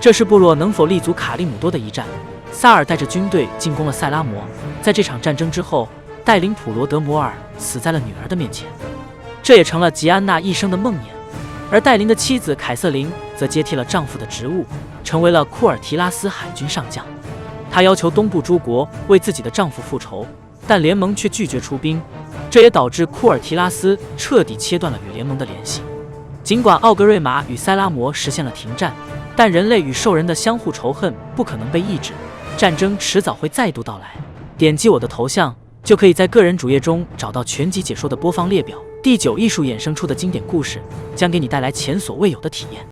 这是部落能否立足卡利姆多的一战。萨尔带着军队进攻了塞拉摩，在这场战争之后，带领普罗德摩尔死在了女儿的面前，这也成了吉安娜一生的梦魇。而戴琳的妻子凯瑟琳则接替了丈夫的职务，成为了库尔提拉斯海军上将。她要求东部诸国为自己的丈夫复仇，但联盟却拒绝出兵，这也导致库尔提拉斯彻底切断了与联盟的联系。尽管奥格瑞玛与塞拉摩实现了停战，但人类与兽人的相互仇恨不可能被抑制，战争迟早会再度到来。点击我的头像，就可以在个人主页中找到全集解说的播放列表。第9艺术衍生出的经典故事，将给你带来前所未有的体验。